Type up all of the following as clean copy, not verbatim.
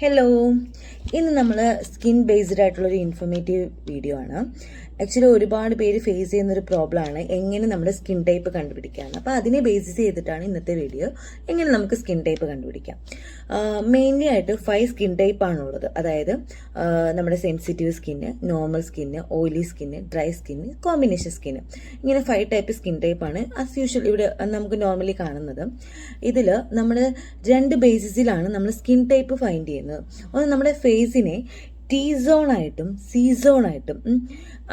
Hello, ഇന്ന് നമ്മൾ skin based ആയിട്ടുള്ളൊരു ഇൻഫോർമേറ്റീവ് വീഡിയോ ആണ്. ആക്ച്വലി ഒരുപാട് പേര് ഫേസ് ചെയ്യുന്നൊരു പ്രോബ്ലമാണ് എങ്ങനെ നമ്മുടെ സ്കിൻ ടൈപ്പ് കണ്ടുപിടിക്കാമെന്ന്. അപ്പോൾ അതിനെ ബേസിസ് ചെയ്തിട്ടാണ് ഇന്നത്തെ വീഡിയോ. എങ്ങനെ നമുക്ക് സ്കിൻ ടൈപ്പ് കണ്ടുപിടിക്കാം. മെയിൻലി ആയിട്ട് 5 സ്കിൻ ടൈപ്പ് ആണുള്ളത്. അതായത് നമ്മുടെ sensitive skin, normal skin, oily skin, dry skin, combination skin, ഇങ്ങനെ 5 ടൈപ്പ് സ്കിൻ ടൈപ്പാണ് ആസ് യൂഷ്വൽ ഇവിടെ നമുക്ക് നോർമലി കാണുന്നത്. ഇതിൽ നമ്മൾ 2 ബേസിസിലാണ് നമ്മൾ സ്കിൻ ടൈപ്പ് ഫൈൻഡ് ചെയ്യുന്നത്. ഒന്ന് നമ്മുടെ ഫേസിനെ ടി സോണായിട്ടും സി സോണായിട്ടും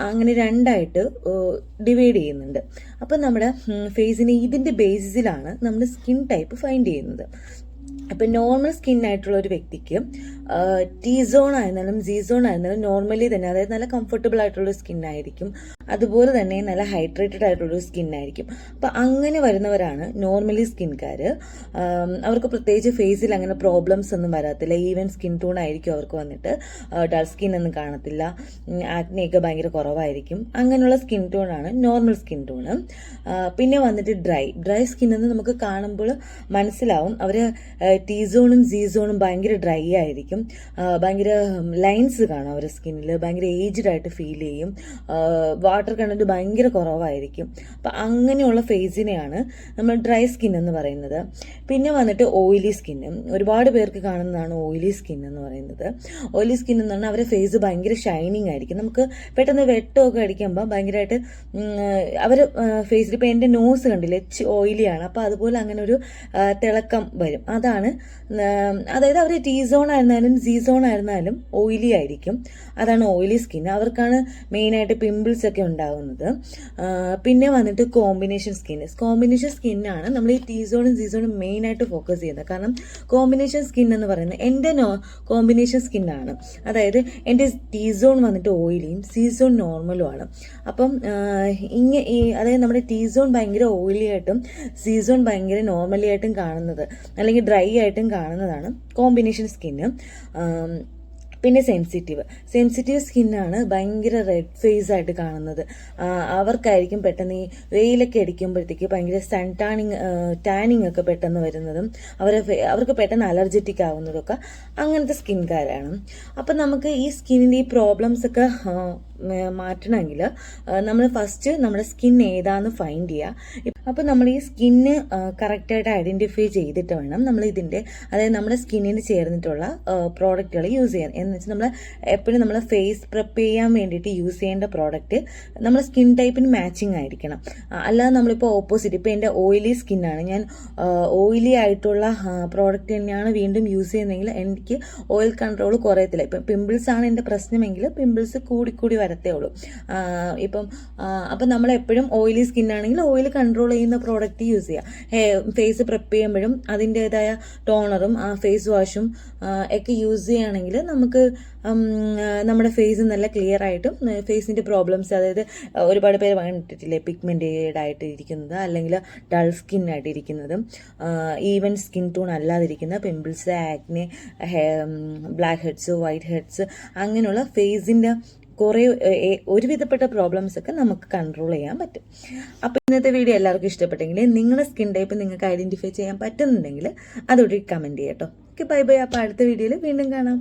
അങ്ങനെ 2ആയിട്ട് ഡിവൈഡ് ചെയ്യുന്നുണ്ട്. അപ്പം നമ്മുടെ ഫേസിനെ ഇതിൻ്റെ ബേസിസിലാണ് നമ്മൾ സ്കിൻ ടൈപ്പ് ഫൈൻഡ് ചെയ്യുന്നത്. അപ്പം നോർമൽ സ്കിൻ ആയിട്ടുള്ള ഒരു വ്യക്തിക്ക് ടി സോൺ ആയിരുന്നാലും സി സോൺ ആയിരുന്നാലും നോർമലി തന്നെ, അതായത് നല്ല കംഫർട്ടബിൾ ആയിട്ടുള്ള സ്കിൻ ആയിരിക്കും. അതുപോലെ തന്നെ നല്ല ഹൈഡ്രേറ്റഡ് ആയിട്ടുള്ളൊരു സ്കിൻ ആയിരിക്കും. അപ്പം അങ്ങനെ വരുന്നവരാണ് നോർമലി സ്കിൻകാർ. അവർക്ക് പ്രത്യേകിച്ച് ഫേസിൽ അങ്ങനെ പ്രോബ്ലംസ് ഒന്നും വരാത്തില്ല. ഈവൻ സ്കിൻ ടോൺ ആയിരിക്കും അവർക്ക് വന്നിട്ട് ഡൾ സ്കിൻ ഒന്നും കാണത്തില്ല. ആക്നെയൊക്കെ ഭയങ്കര കുറവായിരിക്കും. അങ്ങനെയുള്ള സ്കിൻ ടോണാണ് നോർമൽ സ്കിൻ ടോണ്. പിന്നെ വന്നിട്ട് ഡ്രൈ സ്കിൻ എന്ന് നമുക്ക് കാണുമ്പോൾ മനസ്സിലാവും അവർ ടി സോണും സി സോണും ഭയങ്കര ഡ്രൈ ആയിരിക്കും. ഭയങ്കര ലൈൻസ് കാണും അവരുടെ സ്കിന്നിൽ. ഭയങ്കര ഏജ്ഡ് ആയിട്ട് ഫീൽ ചെയ്യും. വാട്ടർ കണ്ടന്റ് ഭയങ്കര കുറവായിരിക്കും. അപ്പം അങ്ങനെയുള്ള ഫേസിനെയാണ് നമ്മൾ ഡ്രൈ സ്കിൻ എന്ന് പറയുന്നത്. പിന്നെ വന്നിട്ട് ഓയിലി സ്കിന്ന്. ഒരുപാട് പേർക്ക് കാണുന്നതാണ് ഓയിലി സ്കിൻ എന്ന് പറയുന്നത്. ഓയിലി സ്കിൻ എന്ന് പറഞ്ഞാൽ അവരുടെ ഫേസ് ഭയങ്കര ഷൈനിങ് ആയിരിക്കും. നമുക്ക് പെട്ടെന്ന് വെട്ടമൊക്കെ അടിക്കുമ്പോൾ ഭയങ്കരമായിട്ട് അവർ ഫേസിൽ, ഇപ്പോൾ എൻ്റെ നോസ് കണ്ടില്ലേ ഓയിലിയാണ്. അപ്പോൾ അതുപോലെ അങ്ങനെ ഒരു തിളക്കം വരും. അതാണ്, അതായത് അവർ ടി സോൺ ആയിരുന്നാലും സി സോൺ ആയിരുന്നാലും ഓയിലി ആയിരിക്കും. അതാണ് ഓയിലി സ്കിൻ. അവർക്കാണ് മെയിനായിട്ട് പിമ്പിൾസ് ഒക്കെ ഉണ്ടാകുന്നത്. പിന്നെ വന്നിട്ട് കോമ്പിനേഷൻ സ്കിന്നാണ് നമ്മൾ ഈ ടി സോണും സി സോണും മെയിനായിട്ട് ഫോക്കസ് ചെയ്യുന്നത്. കാരണം കോമ്പിനേഷൻ സ്കിൻ എന്ന് പറയുന്നത് എൻ്റെ കോമ്പിനേഷൻ സ്കിന്നാണ്. അതായത് എൻ്റെ ടി സോൺ വന്നിട്ട് ഓയിലിയും സി സോൺ നോർമലും ആണ്. അപ്പം അതായത് നമ്മുടെ ടി സോൺ ഭയങ്കര ഓയിലി ആയിട്ടും സി സോൺ ഭയങ്കര നോർമലി ആയിട്ടും കാണുന്നത്, അല്ലെങ്കിൽ ഡ്രൈ ആയിട്ടും കാണുന്നതാണ് കോമ്പിനേഷൻ സ്കിന്ന്. പിന്നെ സെൻസിറ്റീവ് സ്കിന്നാണ് ഭയങ്കര റെഡ് ഫേസ് ആയിട്ട് കാണുന്നത്. അവർക്കായിരിക്കും പെട്ടെന്ന് ഈ വെയിലൊക്കെ അടിക്കുമ്പോഴത്തേക്ക് ഭയങ്കര ടാനിങ് ഒക്കെ പെട്ടെന്ന് വരുന്നതും അവർക്ക് പെട്ടെന്ന് അലർജറ്റിക് ആവുന്നതൊക്കെ അങ്ങനത്തെ സ്കിൻകാരാണ്. അപ്പം നമുക്ക് ഈ സ്കിന്നിൻ്റെ ഈ പ്രോബ്ലംസ് ഒക്കെ മാറ്റണമെങ്കിൽ നമ്മൾ ഫസ്റ്റ് നമ്മുടെ സ്കിൻ ഏതാന്ന് ഫൈൻഡ് ചെയ്യുക. അപ്പോൾ നമ്മൾ ഈ സ്കിന്ന് കറക്റ്റായിട്ട് ഐഡൻറ്റിഫൈ ചെയ്തിട്ട് വേണം നമ്മൾ ഇതിൻ്റെ, അതായത് നമ്മുടെ സ്കിന്നിന് ചേർന്നിട്ടുള്ള പ്രോഡക്റ്റുകൾ യൂസ് ചെയ്യാൻ. എന്ന് വെച്ചാൽ നമ്മൾ എപ്പോഴും നമ്മൾ ഫേസ് പ്രെപ്പ് ചെയ്യാൻ വേണ്ടിയിട്ട് യൂസ് ചെയ്യേണ്ട പ്രോഡക്റ്റ് നമ്മുടെ സ്കിൻ ടൈപ്പിന് മാച്ചിങ് ആയിരിക്കണം. അല്ലാതെ നമ്മളിപ്പോൾ ഓപ്പോസിറ്റ്, ഇപ്പോൾ എൻ്റെ ഓയിലി സ്കിന്നാണ്, ഞാൻ ഓയിലി ആയിട്ടുള്ള പ്രോഡക്റ്റ് തന്നെയാണ് വീണ്ടും യൂസ് ചെയ്യുന്നതെങ്കിൽ എനിക്ക് ഓയിൽ കൺട്രോൾ കുറയത്തില്ല. ഇപ്പം പിമ്പിൾസ് ആണ് എൻ്റെ പ്രശ്നമെങ്കിൽ പിമ്പിൾസ് കൂടി വരത്തേ ഉള്ളൂ. അപ്പം നമ്മളെപ്പോഴും ഓയിലി സ്കിന്നാണെങ്കിൽ ഓയിൽ കൺട്രോൾ ചെയ്യുന്ന പ്രോഡക്റ്റ് യൂസ് ചെയ്യുക. ഫേസ് പ്രെപ്പ് ചെയ്യുമ്പോഴും അതിൻ്റെതായ ടോണറും ഫേസ് വാഷും ഒക്കെ യൂസ് ചെയ്യുകയാണെങ്കിൽ നമുക്ക് നമ്മുടെ ഫേസ് നല്ല ക്ലിയർ ആയിട്ടും ഫേസിൻ്റെ പ്രോബ്ലംസ്, അതായത് ഒരുപാട് പേര് കണ്ടിട്ടില്ലേ പിഗ്മെൻറ്റഡ് ആയിട്ട് ഇരിക്കുന്നത്, അല്ലെങ്കിൽ ഡൾ സ്കിൻ ആയിട്ട് ഇരിക്കുന്നതും, ഈവൻ സ്കിൻ ടോൺ അല്ലാതിരിക്കുന്ന pimples, acne, blackheads, whiteheads, അങ്ങനെയുള്ള ഫേസിൻ്റെ കുറേ ഒരുവിധപ്പെട്ട പ്രോബ്ലംസ് ഒക്കെ നമുക്ക് കൺട്രോൾ ചെയ്യാൻ പറ്റും. അപ്പോൾ ഇന്നത്തെ വീഡിയോ എല്ലാവർക്കും ഇഷ്ടപ്പെട്ടെങ്കിൽ നിങ്ങളുടെ സ്കിൻ ടൈപ്പ് നിങ്ങൾക്ക് ഐഡൻറ്റിഫൈ ചെയ്യാൻ പറ്റുന്നുണ്ടെങ്കിൽ അതോടെ കമൻറ്റ് ചെയ്യാം കേട്ടോ. Okay, bye. അപ്പോൾ അടുത്ത വീഡിയോയിൽ വീണ്ടും കാണാം.